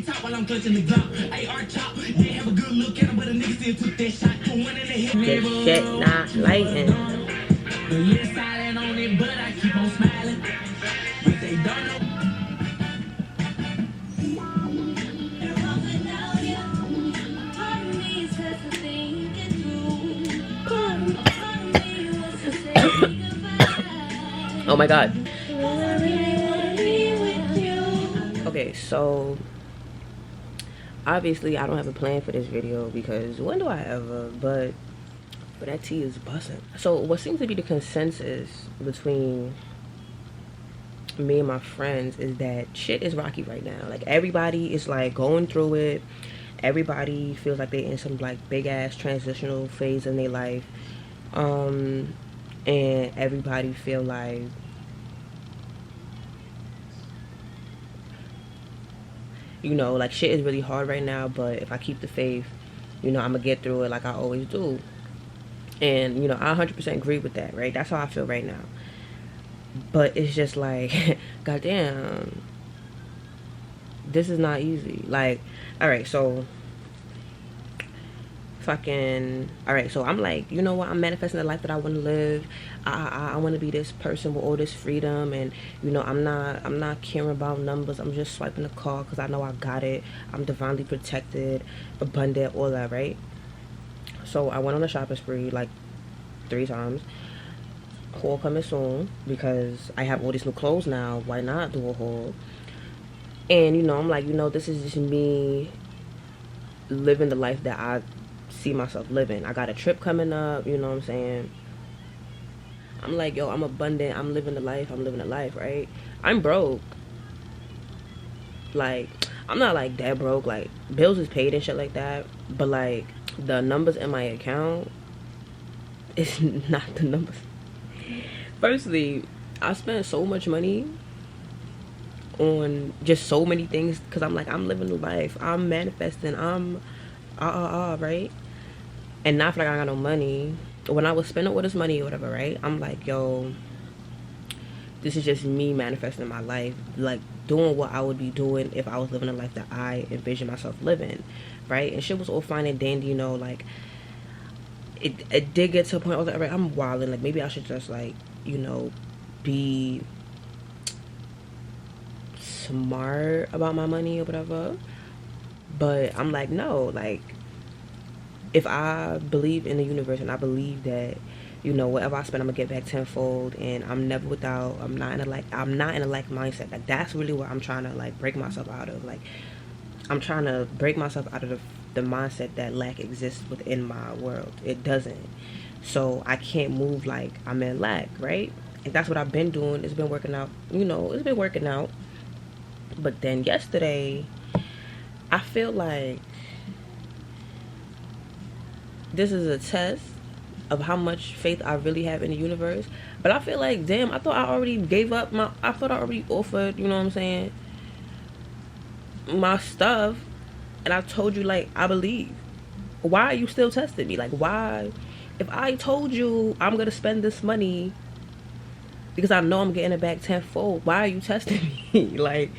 This shit not lighting. Oh my god. Okay, so obviously I don't have a plan for this video because when do I ever? But that tea is busting. So what seems to be the consensus between me and my friends is that shit is rocky right now. Like everybody is like going through it. Everybody feels like they're in some like big ass transitional phase in their life. And everybody feel like like shit is really hard right now, but if I keep the faith, I'm gonna get through it like I always do. And I 100% agree with that, right? That's how I feel right now. But it's just like goddamn, this is not easy. Like, all right, so I'm like, you know what, I'm manifesting the life that I want to live. I want to be this person with all this freedom, and I'm not caring about numbers. I'm just swiping the card because I know I got it. I'm divinely protected, abundant, all that, right? So I went on a shopping spree like 3 times. Haul coming soon because I have all these new clothes now. Why not do a haul? And I'm like, this is just me living the life that I see myself living. I got a trip coming up, you know what I'm saying? I'm like, yo, I'm abundant. I'm living the life, right? I'm broke. Like, I'm not like that broke. Like, bills is paid and shit like that. But like, the numbers in my account is not the numbers. Firstly, I spent so much money on just so many things because I'm like, I'm living the life. I'm manifesting. Right? And not feel like I got no money. When I was spending all this money or whatever, right? I'm like, yo, this is just me manifesting my life, like doing what I would be doing if I was living a life that I envision myself living, right? And shit was all fine and dandy, like it did get to a point I was like, all right, I'm wilding, like maybe I should just like, be smart about my money or whatever. But I'm like, no, like if I believe in the universe and I believe that whatever I spend I'm gonna get back tenfold, and I'm never without, I'm not in a lack mindset. Like that's really what I'm trying to like break myself out of. Like I'm trying to break myself out of the mindset that lack exists within my world. It doesn't. So I can't move like I'm in lack, right? And that's what I've been doing. It's been working out, it's been working out. But then yesterday I feel like this is a test of how much faith I really have in the universe. But I feel like, damn, I thought I already gave up I thought I already offered, you know what I'm saying, my stuff. And I told you, like, I believe. Why are you still testing me? Like, why? If I told you I'm going to spend this money because I know I'm getting it back tenfold, why are you testing me? Like,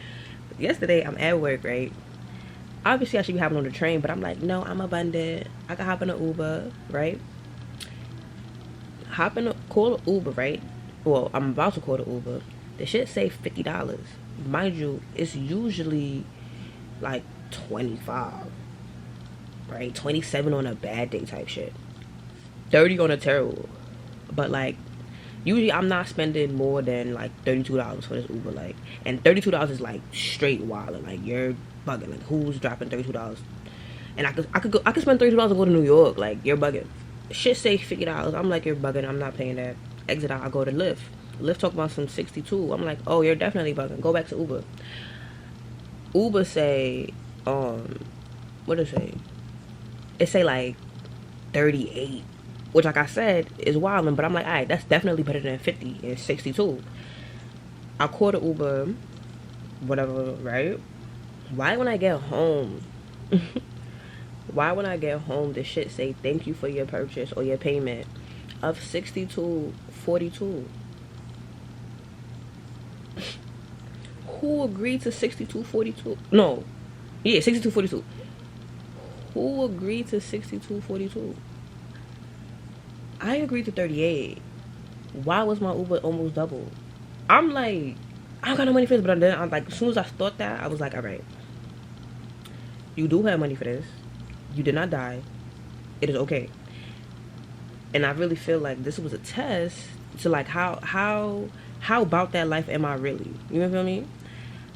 yesterday I'm at work, right? Obviously I should be hopping on the train, but I'm like, no, I'm abundant. I can hop in an Uber, right? Call an Uber, right? Well, I'm about to call the Uber. The shit say $50. Mind you, it's usually like 25, right? 27 on a bad day type shit. 30 on a terrible. But like, usually I'm not spending more than like $32 for this Uber, like, and $32 is like straight wild. Like, you're bugging. Like, who's dropping $32? And I could spend $32 and go to New York. Like, you're bugging. Shit say $50. I'm like, you're bugging. I'm not paying that. Exit out. I go to Lyft. Lyft talk about some 62. I'm like, oh, you're definitely bugging. Go back to Uber. Uber say, what did it say? It say like 38, which, like I said, is wilding. But I'm like, all right, that's definitely better than 50 and 62. I call the Uber, whatever, right? Why when I get home? Why when I get home the shit say thank you for your purchase or your payment of $62.42? Who agreed to $62.42? No, Yeah, 62.42. Who agreed to 62.42? I agreed to 38. Why was my Uber almost double? I'm like, I don't got no money for this, but then I'm like, as soon as I thought that, I was like, all right, you do have money for this. You did not die. It is okay. And I really feel like this was a test to like how about that life am I really? You know what I mean?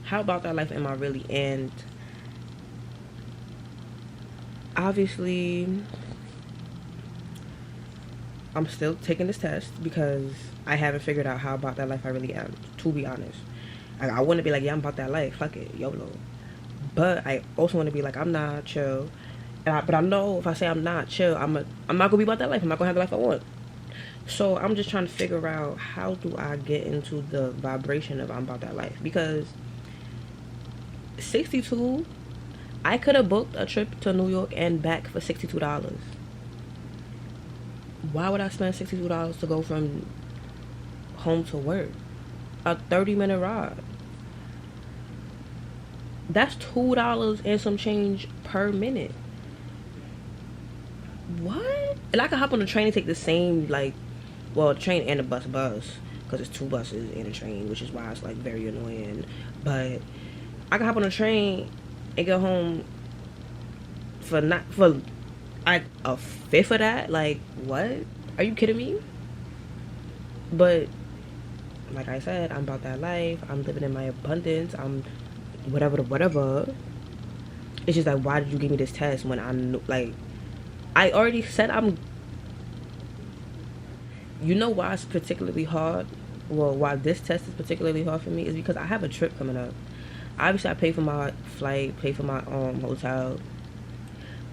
How about that life am I really? And obviously, I'm still taking this test because I haven't figured out how about that life I really am, to be honest. I want to be like, yeah, I'm about that life. Fuck it, YOLO. But I also want to be like, I'm not chill. But I know if I say I'm not chill, I'm not going to be about that life. I'm not going to have the life I want. So I'm just trying to figure out how do I get into the vibration of I'm about that life. Because 62, I could have booked a trip to New York and back for $62. Why would I spend $62 to go from home to work? A 30-minute ride. That's $2 and some change per minute. What? And I could hop on the train and take the same, like, well, train and a bus, because it's 2 buses and a train, which is why it's like very annoying. But I could hop on a train and get home for like a fifth of that. Like, what? Are you kidding me? But like I said, I'm about that life. I'm living in my abundance. I'm whatever. It's just like, why did you give me this test when I knew, like, I already said I'm. You know why it's particularly hard? Well, why this test is particularly hard for me is because I have a trip coming up. Obviously, I pay for my flight, pay for my hotel,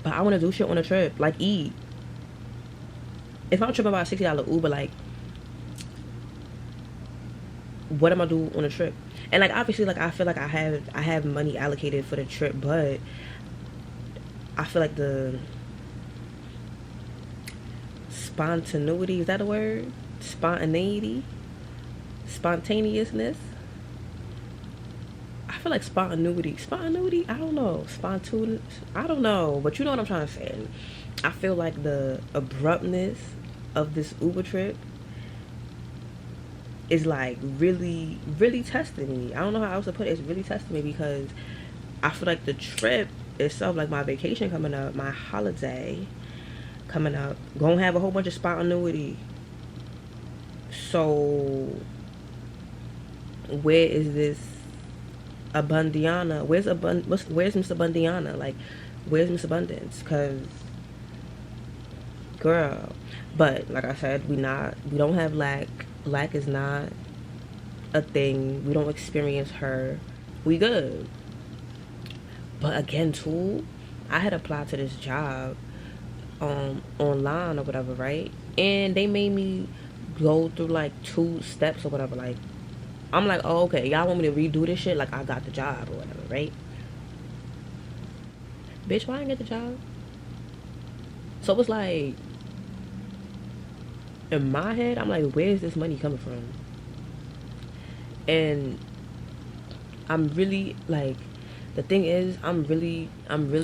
but I want to do shit on a trip, like eat. If I'm tripping about a $60 Uber, like, what am I do on a trip? And like, obviously, like, I feel like I have money allocated for the trip, but I feel like the spontaneity, is that a word? Spontaneousness. I feel like spontaneity, I don't know, I don't know, but you know what I'm trying to say. I feel like the abruptness of this Uber trip is like really testing me. I don't know how else to put it. It's really testing me because I feel like the trip itself, like my vacation coming up, my holiday coming up, gonna have a whole bunch of spontaneity. So where is this Abundiana? Where's Miss Abundiana? Like, where's Miss Abundance? Cause girl, but like I said, we don't have lack. Lack is not a thing. We don't experience her. We good. But again, too, I had applied to this job online or whatever, right? And they made me go through like 2 steps or whatever. Like, I'm like, oh, okay, y'all want me to redo this shit? Like, I got the job or whatever, right? Bitch, why I didn't get the job? So it's like, in my head, I'm like, where's this money coming from? And I'm really like, the thing is, I'm really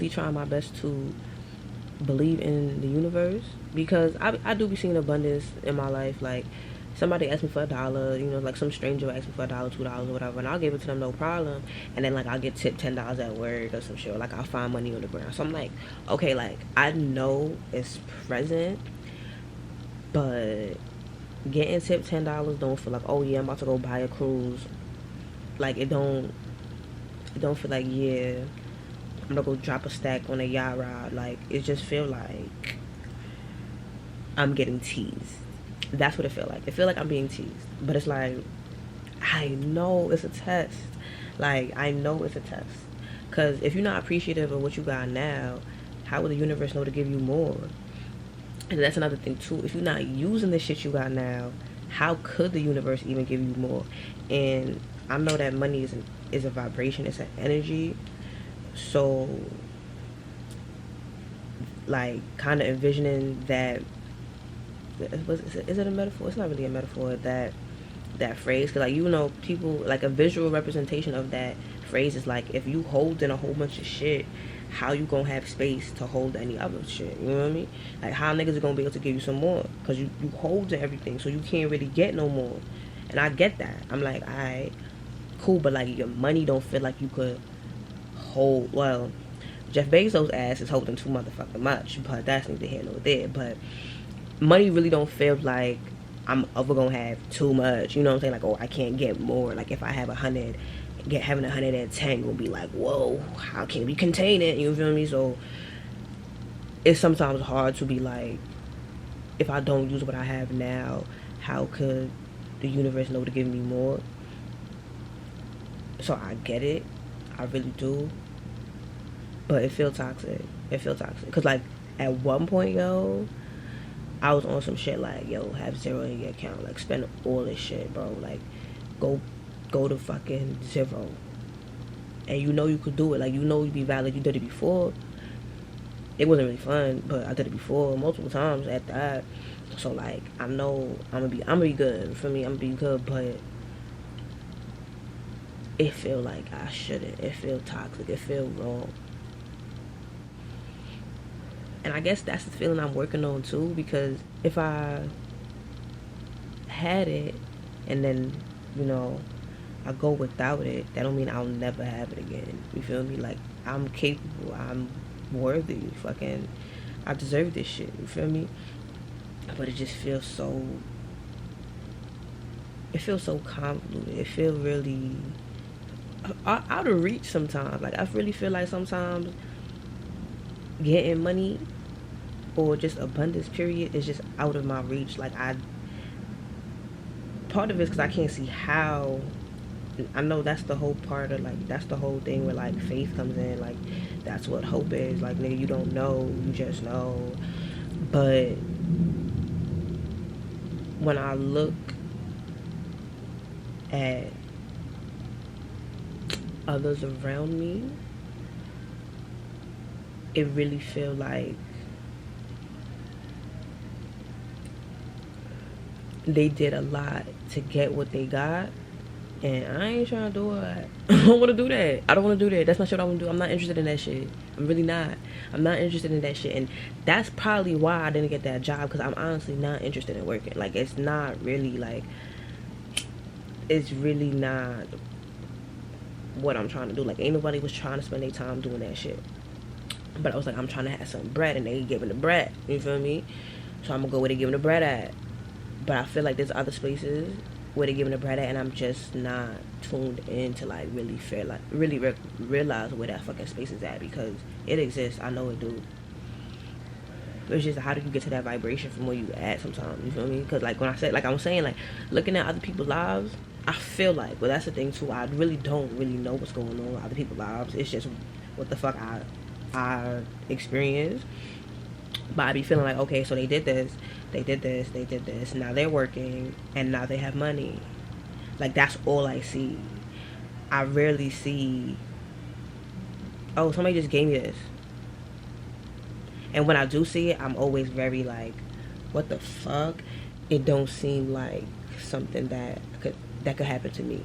trying my best to believe in the universe, because I do be seeing abundance in my life. Like, somebody asked me for $1, you know, like some stranger asked me for $1, $2 or whatever, and I'll give it to them, no problem. And then like, I'll get tipped $10 at work or some shit, or like I'll find money on the ground. So I'm like, okay, like, I know it's present, but getting tipped $10 don't feel like, oh yeah, I'm about to go buy a cruise. Like, it don't feel like, yeah, I'm gonna go drop a stack on a yacht ride. Like, it just feel like I'm getting teased. That's what it feel like. It feel like I'm being teased. But it's like, I know it's a test. Like, I know it's a test. Because if you're not appreciative of what you got now, how will the universe know to give you more? And that's another thing too. If you're not using the shit you got now, how could the universe even give you more? And I know that money is a vibration. It's an energy. So, like, kind of envisioning that. Is it a metaphor? It's not really a metaphor. That phrase, because, like, you know, people, like, a visual representation of that phrase is like, if you holding a whole bunch of shit, how you gonna have space to hold any other shit? You know what I mean? Like, how niggas are gonna be able to give you some more? Because you holding everything, so you can't really get no more. And I get that. I'm like, alright, cool, but like, your money don't feel like you could hold. Well, Jeff Bezos' ass is holding too motherfucking much, but that's neither here nor there. But money really don't feel like I'm ever gonna have too much. You know what I'm saying? Like, oh, I can't get more. Like, if I have 100, having 110 will be like, whoa, how can we contain it? You feel me? So it's sometimes hard to be like, if I don't use what I have now, how could the universe know to give me more? So I get it, I really do, but it feels toxic. Cause like, at one point, yo, I was on some shit like, yo, have zero in your account, like, spend all this shit, bro, like, go to fucking zero. And you know you could do it, like, you know you be valid, you did it before. It wasn't really fun, but I did it before multiple times at that. So like, I know I'm gonna be good. For me, I'm gonna be good, but it feel like I shouldn't. It feel toxic. It feel wrong. And I guess that's the feeling I'm working on too, because if I had it and then, you know, I go without it, that don't mean I'll never have it again. You feel me? Like, I'm capable, I'm worthy, fucking, I deserve this shit. You feel me? But it just feels so, convoluted. It feels really out of reach sometimes. Like, I really feel like sometimes getting money or just abundance period is just out of my reach. Like, part of it is because I can't see how. I know that's the whole part of, like, that's the whole thing where, like, faith comes in. Like, that's what hope is. Like, nigga, you don't know, you just know. But when I look at others around me, it really feel like they did a lot to get what they got, and I ain't trying to do it. I don't want to do that. I don't want to do that. That's not shit I want to do. I'm not interested in that shit. I'm really not. I'm not interested in that shit, and that's probably why I didn't get that job, because I'm honestly not interested in working. Like, it's not really, like, it's really not what I'm trying to do. Like, ain't nobody was trying to spend their time doing that shit. But I was like, I'm trying to have some bread, and they giving the bread. You feel me? So I'm gonna go where they giving the bread at. But I feel like there's other spaces where they giving the bread at, and I'm just not tuned in to, like, really feel like, really realize where that fucking space is at, because it exists. I know it do. It's just, how do you get to that vibration from where you at sometimes? You feel me? Because, like, when I said, like, I was saying, like, looking at other people's lives, I feel like, well, that's the thing too, I really don't really know what's going on with other people's lives. It's just what the fuck I experience. But I be feeling like, okay, so they did this, now they're working, and now they have money. Like, that's all I see. I rarely see, oh, somebody just gave me this. And when I do see it, I'm always very like, what the fuck? It don't seem like something that could happen to me.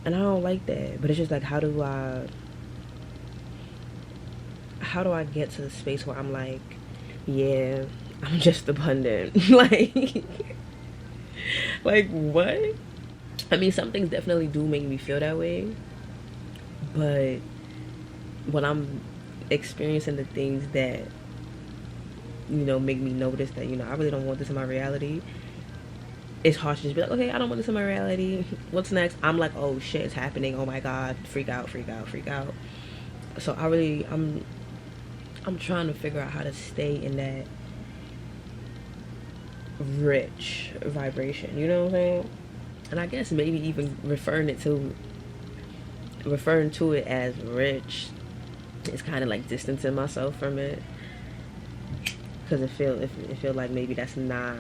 And I don't like that. But it's just like, how do I get to the space where I'm like, yeah, I'm just abundant. like what? I mean, some things definitely do make me feel that way. But when I'm experiencing the things that, you know, make me notice that, you know, I really don't want this in my reality, it's hard to just be like, okay, I don't want this in my reality. What's next? I'm like, oh shit, it's happening. Oh my god, freak out. So I'm trying to figure out how to stay in that rich vibration, you know what I'm saying? And I guess maybe even referring to it as rich, it's kind of like distancing myself from it, because it feel like maybe that's not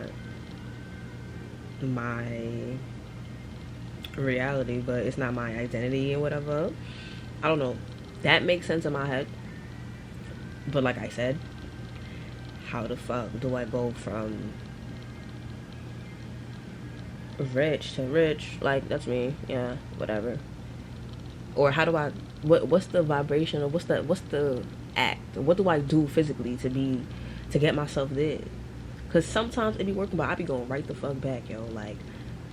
my reality, but it's not my identity and whatever. I don't know. That makes sense in my head. But like I said, how the fuck do I go from rich to rich? Like, that's me. Yeah, whatever. or how do I, what's the vibration, or what's the act, what do I do physically to get myself there? Because sometimes it be working, but I be going right the fuck back, yo. Like,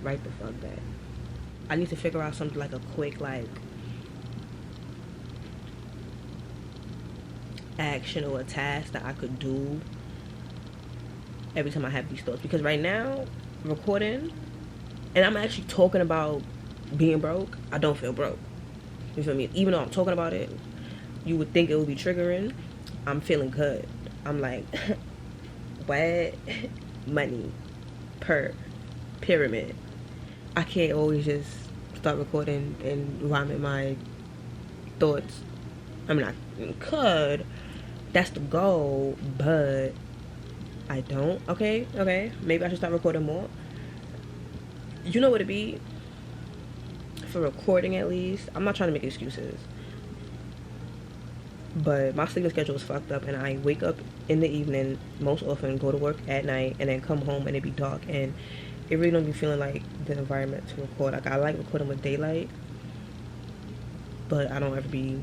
right the fuck back. I need to figure out something like a quick, like, action or a task that I could do every time I have these thoughts. Because right now, recording, and I'm actually talking about being broke, I don't feel broke. You feel me? Even though I'm talking about it, you would think it would be triggering. I'm feeling good. I'm like, what? Money. Pyramid. I can't always just start recording and rhyming my thoughts. I mean, I could. That's the goal, but I don't. Okay. Maybe I should start recording more. You know what it be? For recording, at least. I'm not trying to make excuses, but my sleeping schedule is fucked up, and I wake up in the evening most often, go to work at night, and then come home and it be dark, and it really don't be feeling like the environment to record. Like, I like recording with daylight, but I don't ever be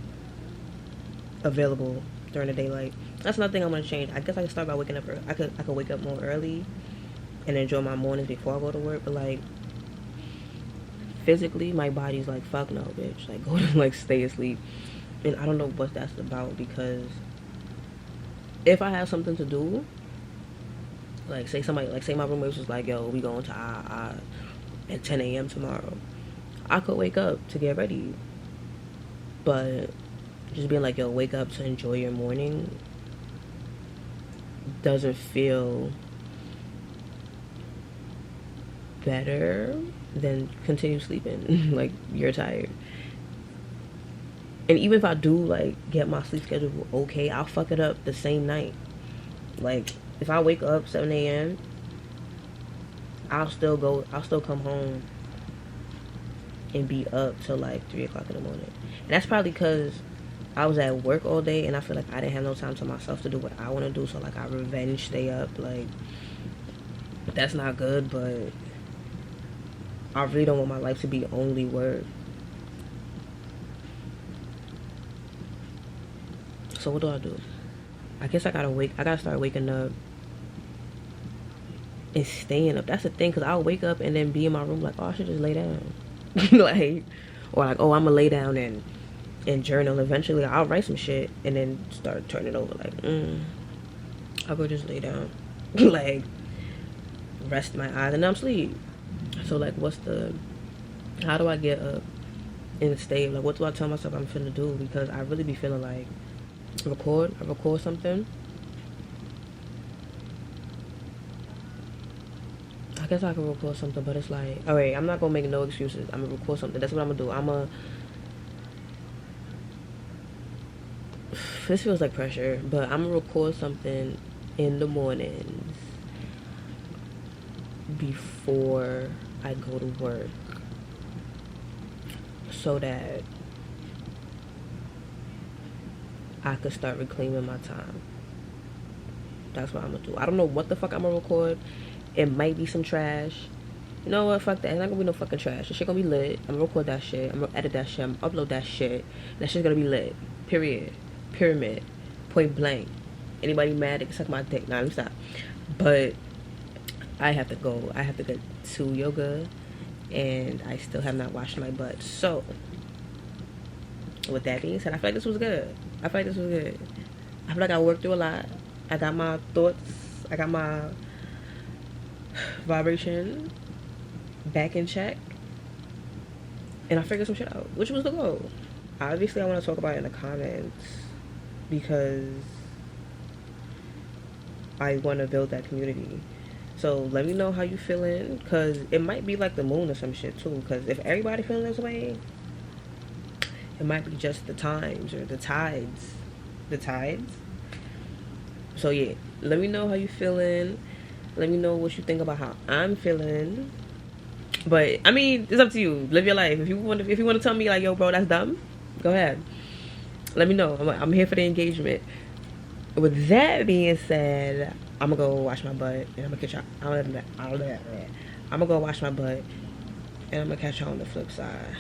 available during the daylight. That's another thing I'm gonna change. I guess I can start by waking up. I could wake up more early and enjoy my mornings before I go to work. But like, physically, my body's like, fuck no, bitch. Like, go to, like, stay asleep. And I don't know what that's about, because if I have something to do, like, say my roommate was like, yo, we going to at 10 a.m. tomorrow, I could wake up to get ready. But just being like, yo, wake up to enjoy your morning doesn't feel better than continue sleeping. Like, you're tired. And even if I do, like, get my sleep schedule okay, I'll fuck it up the same night. Like, if I wake up 7 a.m., I'll still come home and be up till like 3 o'clock in the morning. And that's probably because I was at work all day, and I feel like I didn't have no time to myself to do what I want to do. So, like, I revenge stay up. Like, that's not good, but I really don't want my life to be only work. So what do? I guess I gotta start waking up and staying up. That's the thing, because I'll wake up and then be in my room like, oh, I should just lay down. Like, or like, oh, I'm gonna lay down and journal. Eventually I'll write some shit and then start turning it over like, I'll go just lay down. Like, rest my eyes, and I'm asleep. So, like, how do I get up and stay? Like, what do I tell myself I'm finna do? Because I really be feeling like, I record something. I guess I can record something, but it's like, alright, I'm not gonna make no excuses. I'm gonna record something. That's what I'm gonna do. This feels like pressure, but I'm gonna record something in the mornings before I go to work, so that I could start reclaiming my time. That's what I'm gonna do. I don't know what the fuck I'm gonna record. It might be some trash. You know what? Fuck that. It's not gonna be no fucking trash. The shit gonna be lit. I'm gonna record that shit. I'm gonna edit that shit. I'm gonna upload that shit. That shit's gonna be lit. Period. Pyramid. Point blank. Anybody mad, they can suck my dick. Nah, let me stop. But I have to go. I have to get to yoga, and I still have not washed my butt. So, with that being said, I feel like this was good. I feel like I worked through a lot. I got my thoughts. I got my vibration back in check. And I figured some shit out, which was the goal. Obviously, I want to talk about it in the comments, because I want to build that community. So let me know how you feeling, because it might be like the moon or some shit too. Because if everybody feeling this way, it might be just the times or the tides. So yeah, let me know how you feeling. Let me know what you think about how I'm feeling. But I mean, it's up to you. Live your life. If you want to tell me like, yo, bro, that's dumb, go ahead. Let me know. I'm here for the engagement. With that being said, I'm gonna go wash my butt, and I'm gonna catch y'all. I'm gonna go wash my butt, and I'm gonna catch y'all on the flip side.